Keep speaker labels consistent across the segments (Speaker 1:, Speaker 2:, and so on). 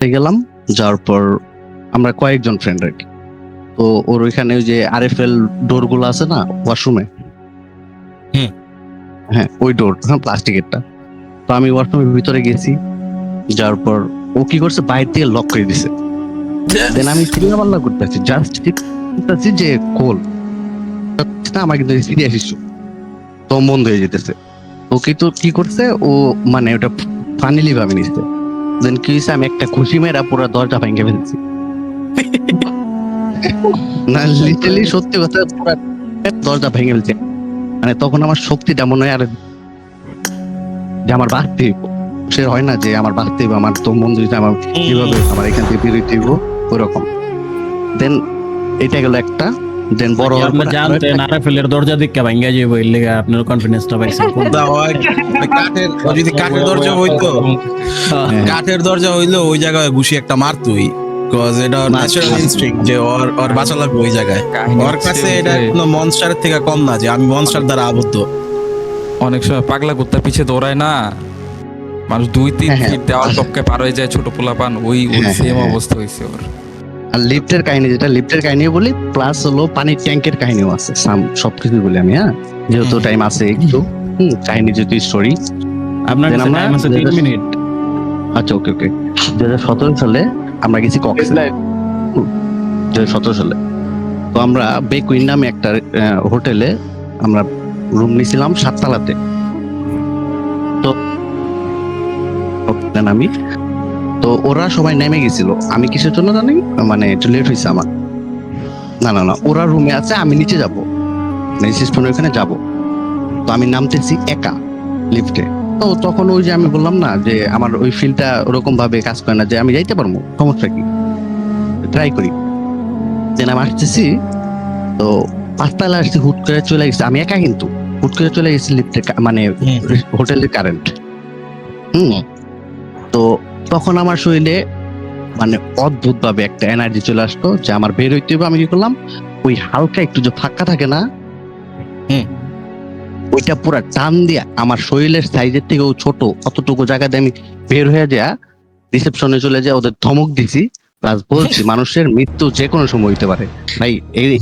Speaker 1: গেলাম, যাওয়ার পর আমরা কয়েকজন ফ্রেন্ড আর কি। তো ওর ওইখানে ওই যে আরএফএল ডোর গুলো আছে না ওয়াশরুমে,
Speaker 2: হুম।
Speaker 1: হ্যাঁ ওই ডোর, হ্যাঁ প্লাস্টিকেরটা। তো আমি ওয়াশরুমের ভিতরে গেছি, যাওয়ার পর ও কি করছে বাইরে থেকে লক করে দিছে। দেন আমি চিল্লা পাল্লা করতেছি, জাস্ট করতেছি যে কোল আমার কিন্তু সিরিয়াস ইস্যু, তো বন্ধ হয়ে যেতেছে। ও কিন্তু কি করছে, ও মানে ওটা ফানিলি ভাবে নিচ্ছে। দেন কি হয়েছে, আমি একটা খুশি মেয়েরা পুরো দরজা ভেঙে ফেলছি। না লিটারালি সত্যি কথা, পুরো দরজা ভেঙে ফেলছে। মানে তখন আমার শক্তিটা মনে হয় আর যে আমার বাঁচতে হইব, সে হয় না যে আমার বাঁচতে হইব, আমার তো মন দিতে আমার কিভাবে আমার এখান থেকে বেরোতে হইব ওরকম। দেন এটা গেল একটা। দেন বড় হওয়ার
Speaker 3: আপনি
Speaker 1: পর
Speaker 3: জানতেন আরএফএল দরজা দিকে ভাঙ্গা যাইব, এর লেগে আপনার কনফিডেন্সটা পাইছেন।
Speaker 2: যদি কাঠের দরজা হইতো, কাঠের দরজা হইলো ওই জায়গায় ঘুষি একটা মারতোই, কজ এটা ন্যাচারাল ইনস্টিংক্ট যে ওর বাঁচা লাগবে ওই জায়গায়। ওর কাছে এটা কোনো মনস্টারের থেকে কম না যে আমি মনস্টার দ্বারা আবদ্ধ।
Speaker 4: অনেক সময় পাগলা কুত্তা পিছে দৌড়ায় না, মানুষ 2-3 ফিট দেওয়াল টপকে পার হয়ে যায়, ছোট পোলাপান, ওই সেম অবস্থা হয়েছে ওর।
Speaker 1: আর লিফটের কাহিনী, যেটা লিফটের কাহিনী বলি, প্লাস হলো পানির ট্যাঙ্কের কাহিনীও আছে, সবকিছু বলি আমি, হ্যাঁ যেহেতু টাইম আছে একটু, কাহিনী যেহেতু স্টোরি।
Speaker 3: আপনার কাছে টাইম আছে 3 মিনিট।
Speaker 1: আচ্ছা ওকে ওকে। 2017 সালে আমরা গেছি কক্সবাজার, 2017 সালে। তো আমরা বেকুইন নামে একটা হোটেলে আমরা রুম নিয়েছিলাম 7 তলাতে। তো আমি, তো ওরা সবাই নেমে গেছিল, আমি কিসের জন্য জানি, মানে একটু লেট হয়েছে আমার। না না না, ওরা রুমে আছে, আমি নিচে যাবো, রিসেপশনের ওখানে যাব। তো আমি নামতেছি একা লিফটে। তো তখন ওই যে আমি বললাম না যে আমার ওই ফিলটা ওরকম ভাবে কাজ করে না যে আমি যাইতে পারবো, সমস্যা কি, ট্রাই করি। দেন আমি আসতেছি, তো 5 তলা আসছি, হুট করে চলে গেছে, আমি একা কিন্তু হুট করে চলে গেছি লিফটে, মানে হোটেলের কারেন্ট। তো তখন আমার শরীরে মানে অদ্ভুত ভাবে একটা এনার্জি চলে আসতো যে আমার বের হইতে হবে। আমি কি করলাম, ওই হালকা একটু যে ফাঁকা থাকে না, ওইটা পুরা টান দিয়া আমার শরীরের সাইজের থেকেও ছোট অতটুকু জায়গা দিয়ে আমি বের হয়ে যাওয়া রিসেপশনে চলে যায়, ওদের ধমক দিছি, প্লাস বলছি মানুষের মৃত্যু যে কোনো সময় হইতে পারে ভাই,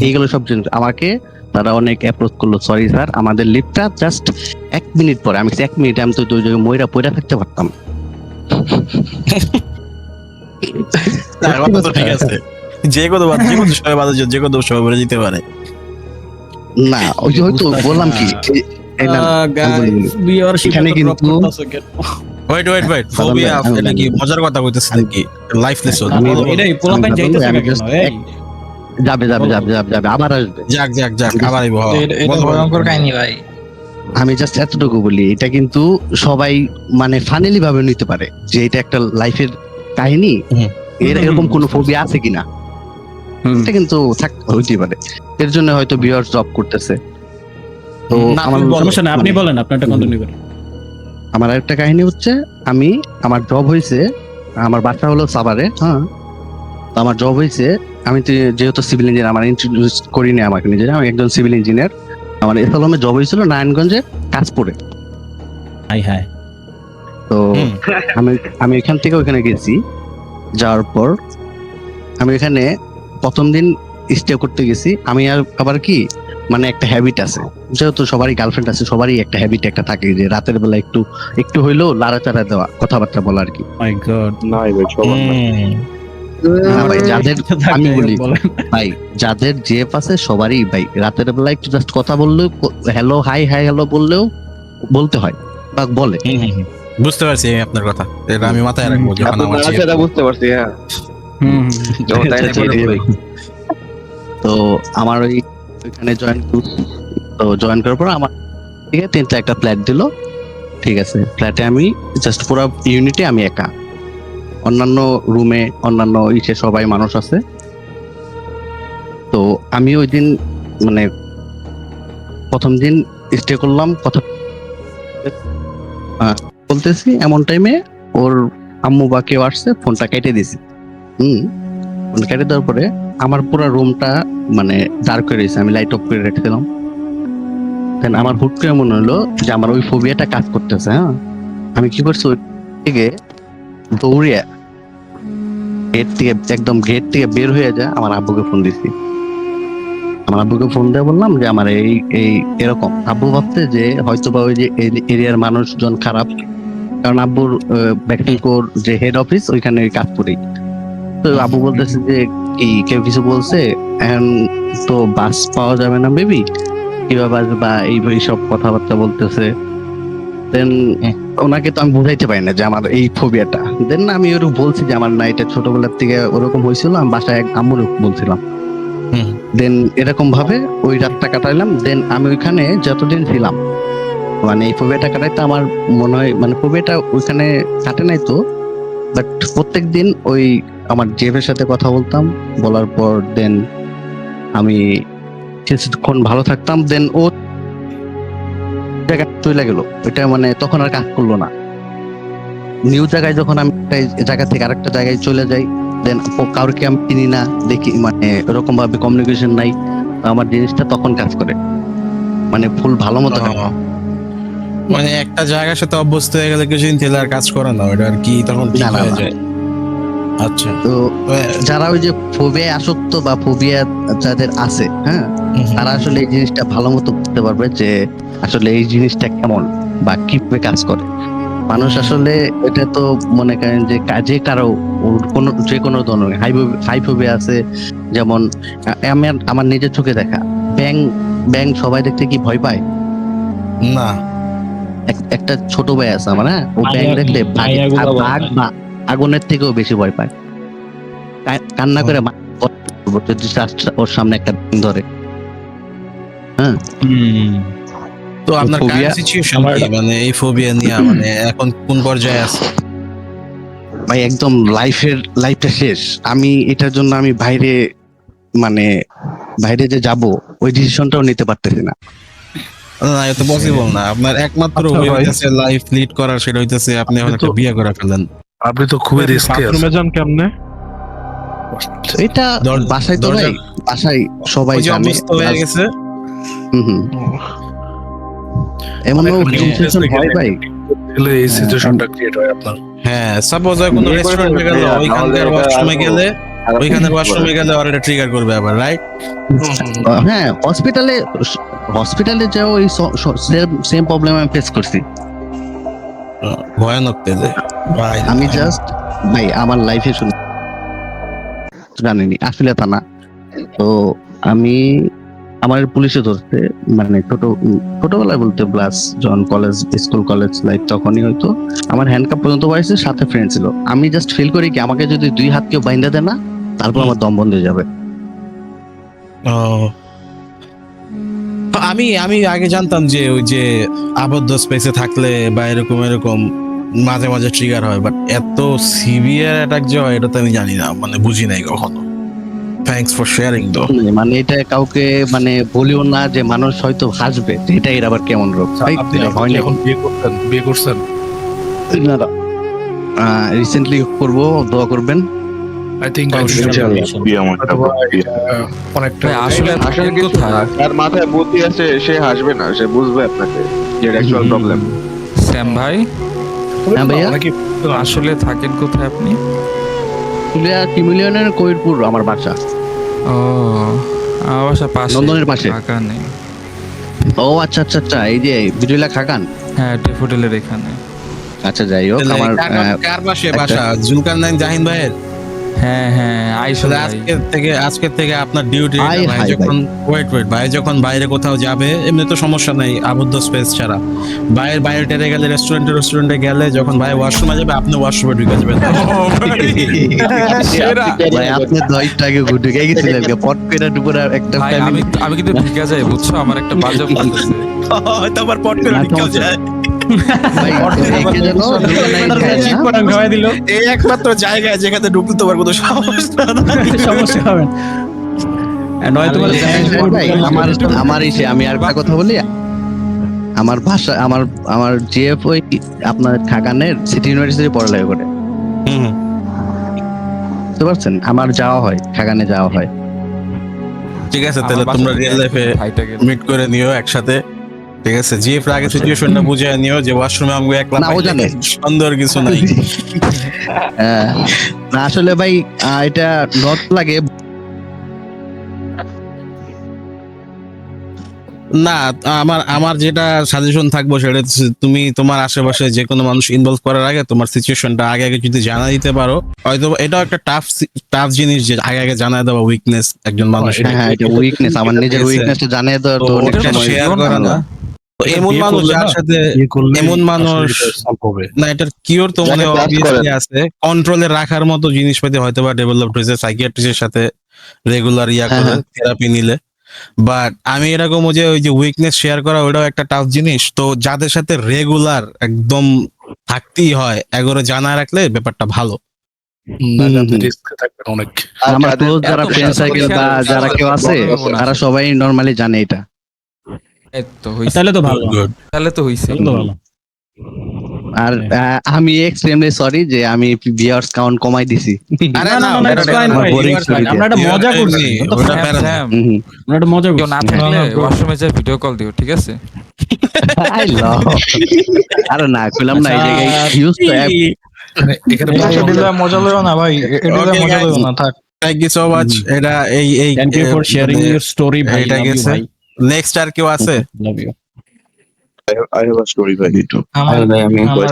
Speaker 1: এইগুলো সব জিনিস আমাকে তারা অনেক অ্যাপ্রোচ করলো। সরি স্যার, আমাদের লিফটটা জাস্ট 1 মিনিট পরে। আমি 1 মিনিট আমি তো ওই জায়গায় মইরা পইরা থাকতে পারতাম।
Speaker 2: ঠিক আছে, যে কোনো সময় বাদে যে কোনো সময় বলে যেতে পারে
Speaker 1: না, ওই যে হয়তো বললাম কি, এখানে কিন্তু
Speaker 2: ওয়েট ফোবিয়া এটা কি মজার কথা কইতেছ নাকি লাইফ লেসন?
Speaker 3: এটাই পোলাপান যাইতেছে না কেন? এই
Speaker 1: যাবে আবার আসবে,
Speaker 2: যাক আবার আইবো।
Speaker 5: এটা ভয়ঙ্কর কাহিনী ভাই।
Speaker 1: আমি জাস্ট এতটুকু বলি, এটা কিন্তু সবাই মানে ফানিলি ভাবে নিতে পারে যে এটা একটা লাইফের কাহিনী, এরকম কোন ফোবিয়া আছে কিনা, এটা কিন্তু হইতে পারে। এর জন্য হয়তো ভিউয়ার্স জব করতেছে। তো আমার
Speaker 3: সমস্যা না, আপনি বলেন, আপনারটা কন্টিনিউ করেন।
Speaker 1: আমার একটা কাহিনী হচ্ছে, আমার জব হয়েছে, আমার বাসা হলো সাভারে, হ্যাঁ। তো আমার জব হয়েছে, আমি যেহেতু সিভিল ইঞ্জিনিয়ার, আমার ইন্ট্রোডিউস করিনি আমাকে নিজে, আমি একজন সিভিল ইঞ্জিনিয়ার। আমার এসএলএমে জব হয়েছিল নারায়ণগঞ্জে কাজপুরে।
Speaker 3: হাই
Speaker 1: তো আমি এখান থেকে ওইখানে গেছি, যাওয়ার পর আমি এখানে প্রথম দিন স্টে করতে গেছি। আমি আবার কি মানে একটা হ্যাবিট আছে, যেহেতু সবারই গার্লফ্রেন্ড আছে, সবারই একটা হ্যাবিট একটা থাকে যে রাতের বেলা একটু হইলেও লাড়াচাড়া দেওয়া, কথাবার্তা বলা আর কি।
Speaker 3: মাই গড,
Speaker 1: ভাই যাদের, আমি বলি ভাই যাদের জেফ আছে সবারই ভাই রাতের বেলা একটু জাস্ট কথা বললেও, হ্যালো হাই হ্যালো বললেও বলতে হয় বা বলে।
Speaker 2: বুঝতে পারছি আপনার কথা, এটা আমি মাথায় রাখবো যখন আমার
Speaker 6: সেটা বুঝতে পারছি। হ্যাঁ,
Speaker 1: তো আমার ওইখানে জয়েন করার পর আমার ঠিক আছে 3টা একটা ফ্ল্যাট দিল, ঠিক আছে। ফ্ল্যাটে আমি জাস্ট পুরো ইউনিটে আমি একা, অন্যান্য রুমে অন্যান্য ইসে সবাই মানুষ আছে। তো আমি ওই দিন মানে প্রথম দিন স্টে করলাম, কথা বলতেছি, এমন টাইমে ওর আম্মু বা কেউ আসছে, ফোনটা কেটে দিছি। ফোন কেটে দেওয়ার পরে আমার পুরো রুমটা মানে ডার্ক হয়ে রয়েছে, আমি লাইট অফ করে রেখেছিলাম। দেন আমার হুট করে মনে হলো যে আমার ওই ফোবিয়াটা কাজ করতেছে। হ্যাঁ, আমি কি করছি, ওই দিকে দৌড়িয়ে গেট থেকে বের হয়ে যায়, আমার আব্বুকে ফোন দিছি। আমার আব্বুকে ফোন দিয়ে বললাম যে আমার এই এই এরকম। আব্বু ভাবতে যে হয়তো বা ওই যে এরিয়ার মানুষজন খারাপ, কারণ আব্বুর ব্যাকটিংকোর যে হেড অফিস ওইখানে কাজ করি। তো আব্বু বলতেছে যে কি কেউ কিছু বলছে, এখন তো বাস পাওয়া যাবে না বেবি, কিভাবে আসবে বা এই সব কথাবার্তা বলতেছে। দেন ওনাকে তো আমি বুঝাইতে পারি না যে আমার এই ফোবিয়াটা। দেন আমি ওরকম বলছি যে আমার না এটা ছোটবেলার থেকে ওরকম হয়েছিল, আমি বাসায় আম্মুর বলছিলাম। দেন এরকম ভাবে ওই রাতটা কাটাইলাম। দেন আমি ওইখানে যতদিন ছিলাম, মানে এই ফোবিয়াটা কাটাইতে আমার মনে হয়, মানে ফোবিয়াটা ওইখানে কাটে নাই তো, বাট প্রত্যেকদিন ওই আমার জেফের সাথে কথা বলতাম, বলার পর দেন আমি কিছুক্ষণ ভালো থাকতাম। দেন ও জায়গা চলে গেল, ওইটা মানে তখন আর কাজ করলো না। নিউ জায়গায় যখন আমি একটা জায়গা থেকে আরেকটা জায়গায় চলে যাই, দেন কাউকে আমি চিনি না, দেখি মানে এরকম ভাবে কমিউনিকেশন নাই, আমার জিনিসটা তখন কাজ করে, মানে ফুল ভালো মতো কাজ করে।
Speaker 2: মানে একটা জায়গার সাথে অভ্যস্ত হয়ে গেলে কিছুদিন তেলে আর কাজ করে না, ওটা আর কি তখন ঠিক
Speaker 1: না, না,
Speaker 2: হয়ে
Speaker 1: না।
Speaker 2: যায়। আচ্ছা,
Speaker 1: তো যারা ওই যে ফোবিয়া আসক্ত বা ফোবিয়া যাদের আছে, হ্যাঁ, তারা আসলে এই জিনিসটা ভালো মতো বুঝতে পারবে যে আসলে এই জিনিসটা কেমন বা কিভাবে কাজ করে। মানুষ আসলে এটা তো মনে করেন যে কাজে কারো কোনো যে কোনো ধরনের হাই ফোবিয়া আছে, যেমন আমার নিজের চোখে দেখা ব্যাং ব্যাং সবাই দেখতে কি ভয় পায়
Speaker 2: না,
Speaker 1: একটা ছোট ভাই আছে আমার, হ্যাঁ, ও ব্যাং দেখলে বাঘ বা আগুনের থেকেও বেশি ভয় পায়, কান্না করে যদি ওর সামনে একটা ব্যাং ধরে। হ্যাঁ,
Speaker 2: তো আপনার
Speaker 1: ফোবিয়া
Speaker 2: সিচুয়েশন কি, মানে এই ফোবিয়া নিয়ে মানে এখন কোন পর্যায়ে আছে?
Speaker 1: ভাই একদম লাইফটা শেষ। আমি এটার জন্য আমি বাইরে যে যাব ওই ডিসিশনটাও নিতে পারতেছি না।
Speaker 2: না, এটা পসিবল না। আপনার একমাত্র ওয়ে হইতেছে লাইফ লিড করার, সেটা হইতেছে আপনি এখন একটা বিয়ে করে ফেলেন।
Speaker 6: আপনি তো খুবই রিস্কি আছেন।
Speaker 7: যান কেমনে?
Speaker 1: এটা বাসায় তো ভাই, বাসায় সবাই
Speaker 2: ওই যে
Speaker 1: জানে।
Speaker 2: অবস্থা হয়ে গেছে।
Speaker 1: হুম। এমন সিচুয়েশন হয় ভাই,
Speaker 6: এগুলো এই সিচুয়েশনটা ক্রিয়েট হয় আপনার।
Speaker 2: হ্যাঁ, সাপোজ কোনো রেস্টুরেন্টে গেল, ওইখানকার ওয়াশরুমে গেলে আর এটা ট্রিগার করবে আবার, রাইট?
Speaker 1: হ্যাঁ, হসপিটালে যাও এই সেম প্রবলেম আমি ফেস করছি।
Speaker 2: ভয়ানক তেজে ভাই।
Speaker 1: আমি জাস্ট ভাই আমার লাইফে শুনি জানিনি আসলে তা না। তো আমার পুলিশে ধরতে, মানে ছোটবেলায় বলতে ক্লাস যখন স্কুল কলেজ লাইফ তখনই হয়তো আমার হ্যান্ডকাপ পর্যন্ত পাইছে, সাথে ফ্রেন্ড ছিল। আমি জাস্ট ফিল করি কি আমাকে যদি 2 হাত কেউ বাইন্ধা দেয় না, তারপর আমার দম বন্ধ হয়ে যাবে।
Speaker 2: আমি আগে জানতাম যে ওই যে আবদ্ধ স্পেসে থাকলে বা এরকম মাঝে মাঝে ট্রিগার হয়, বাট এত সিভিয়ার অ্যাটাক যে হয় এটা তো আমি জানি না, মানে বুঝি নাই কখনো। থ্যাঙ্কস ফর শেয়ারিং দো।
Speaker 1: মানে এটা কাউকে মানে বলিও না যে মানুষ হয়তো হাসবে যে এটা এর আবার কেমন রোগ।
Speaker 6: আপনি এখন বিয়ে করছেন?
Speaker 1: রিসেন্টলি করব, দোয়া করবেন।
Speaker 6: আই থিংক অনেকটা
Speaker 4: আসলে থাকেন কোথায়?
Speaker 8: তার মাথায় বুদ্ধি আছে, সে হাসবে না, সে বুঝবে আপনাকে যে অ্যাকচুয়াল প্রবলেম।
Speaker 4: স্যাম ভাই,
Speaker 1: হ্যাঁ ভাইয়া,
Speaker 4: আসলে থাকেন কোথায় আপনি?
Speaker 1: কিমিলিয়নের কবিরপুর আমার বাসা।
Speaker 4: ও, আমার বাসা পাশে,
Speaker 1: নন্দনের পাশে।
Speaker 4: ঢাকা নেই।
Speaker 1: ও আচ্ছা, এই যে বিজুলা খাকান।
Speaker 4: হ্যাঁ, ডেফোডিলের এখানে।
Speaker 1: আচ্ছা, যাই হোক, আমার
Speaker 2: কার পাশে বাসা? জুলকারনাইন জাহিন ভাইয়ের?
Speaker 4: হ্যাঁ, আইসো
Speaker 2: আজকের থেকে আপনার ডিউটি।
Speaker 1: হাই,
Speaker 2: ভাই
Speaker 1: হাই,
Speaker 2: যখন ভাই যখন বাইরে কোথাও যাবে, এমনি তো সমস্যা নাই আবদ্ধ স্পেস ছাড়া, বাইরে টেরে গেলে রেস্টুরেন্টে গেলে যখন ভাই ওয়াশরুমে যাবে, আপনি ওয়াশরুমে ঢুকে যাবেন।
Speaker 1: ভাই আপনি 10টাকে ঘুরে গেছিলেন পট করে দুপুরে একটা
Speaker 4: ভাই, আমি কিন্তু ঢুকে যাই, বুঝছো, আমার একটা বাজে বলতেছে
Speaker 2: হয়তো আবার পট করে ঢুকে যায়। এই একমাত্র জায়গায় যেখানে ঢুকতে তোমার কোনো
Speaker 3: সমস্যা হবে না। নয়তো
Speaker 1: আমি আর একটা কথা বলি, আমার ভাষা আমার জিএফ ওই আপনার খাগানের সিটি ইউনিভার্সিটি পড়ালেখা করে, বুঝতে পারছেন? আমার যাওয়া হয়, খাগানে যাওয়া হয়।
Speaker 2: ঠিক আছে, তাহলে তোমরা রিয়েল লাইফে মিট করে নিও একসাথে। ঠিক আছে জিএফ আগে সিচুয়েশনটা বুঝে নিও যে ওয়াশরুমে আমগো একলা
Speaker 1: না, ও জানে।
Speaker 2: সুন্দর কিছু নাই।
Speaker 1: না আসলে ভাই এটা নট লাগে
Speaker 2: না আমার যেটা সাজেশন থাকবো সেটা হচ্ছে তুমি তোমার আশেপাশে যে কোনো মানুষ ইনভলভ করার আগে তোমার সিচুয়েশনটা আগে আগে যদি জানা দিতে পারো, হয়তো এটাও একটা টাফ জিনিস যে আগে আগে জানায় দেওয়া উইকনেস একজন মানুষ।
Speaker 1: হ্যাঁ এটা উইকনেস, আমার নিজের উইকনেসটা জানিয়ে দেওয়ার তো অনেক
Speaker 4: ওটা
Speaker 1: সময়
Speaker 2: শেয়ার
Speaker 4: share
Speaker 2: করে
Speaker 4: করে
Speaker 2: না।
Speaker 4: না।
Speaker 2: তো এমন
Speaker 6: বিয়ে
Speaker 2: মানুষ
Speaker 6: করলে
Speaker 2: যার
Speaker 6: না,
Speaker 2: সাথে
Speaker 6: বিয়ে করলে
Speaker 2: এমন মানুষ
Speaker 6: সলভ হবে।
Speaker 2: না, এটার কিওর তো মনে
Speaker 8: যাকে trust
Speaker 2: অবভিয়াসলি
Speaker 8: করেন।
Speaker 2: আছে, কন্ট্রোলে রাখার মতো জিনিসপাতি হয়তো বা ডেভেলপড হয়েছে সাইকিয়াট্রিস্টের সাথে রেগুলার
Speaker 1: হ্যাঁ,
Speaker 2: করে
Speaker 1: হ্যাঁ।
Speaker 2: থেরাপি নিলে। বাট আমি এরকম যে ওই যে উইকনেস শেয়ার করা ওটাও একটা টাফ জিনিস। তো যাদের সাথে রেগুলার একদম থাকতেই হয় এগুলো জানা রাখলে ব্যাপারটা ভালো।
Speaker 6: নাহলে আপনি রিস্কে থাকবেন অনেক।
Speaker 8: আর
Speaker 1: আমার
Speaker 8: যাদের-
Speaker 1: ক্লোজ যারা
Speaker 4: এত
Speaker 1: ফ্রেন্ড
Speaker 4: বেশি
Speaker 1: সার্কেল বা
Speaker 4: share
Speaker 1: যারা কেউ আছে
Speaker 4: বড় না।
Speaker 1: তারা সবাই নরমালি জানে এটা।
Speaker 4: এই তো হইছে,
Speaker 3: তাহলে তো ভালো,
Speaker 6: Good.
Speaker 4: তাহলে তো হইছে।
Speaker 3: তাহলে তো ভালো।
Speaker 1: আর আমি এক্সট্রিমলি সরি যে আমি ভিউয়ার্স কাউন্ট কমাই দিছি।
Speaker 2: আরে
Speaker 3: না, না, না,
Speaker 2: এটা
Speaker 3: it's fine,
Speaker 2: আমার
Speaker 3: ভাই,
Speaker 2: boring
Speaker 3: it's fine.
Speaker 2: story
Speaker 3: আমরা একটা
Speaker 2: দিয়ে।
Speaker 3: মজা করছি।
Speaker 2: এমনি,
Speaker 3: What the
Speaker 2: ওটা
Speaker 3: fuck?
Speaker 2: প্যারা না।
Speaker 4: স্যাম,
Speaker 1: হুম,
Speaker 3: আমরা একটা মজা
Speaker 4: কেউ না
Speaker 3: করছি।
Speaker 4: থাকলে
Speaker 6: না, bro.
Speaker 4: ওয়াশরুমে যা ভিডিও কল দিও, ঠিক আছে?
Speaker 1: I love. আরে না কইলাম না এই জায়গায় ইউজ তো অ্যাপ।
Speaker 6: মানে এখানে
Speaker 5: এটা মজা লইও না ভাই, এটা
Speaker 2: Okay,
Speaker 5: মজা
Speaker 2: guys.
Speaker 5: লইও না, থাক।
Speaker 2: Thank you so much. এটা এই
Speaker 3: Thank you for sharing your story, ভাই।
Speaker 2: এটা
Speaker 3: Love you,
Speaker 2: গেছে।
Speaker 3: ভাই।
Speaker 2: নেক্সট আর কেউ আছে?
Speaker 3: Love you.
Speaker 8: I have a story ভাই একটু।
Speaker 5: আমার
Speaker 8: আমি
Speaker 5: আমার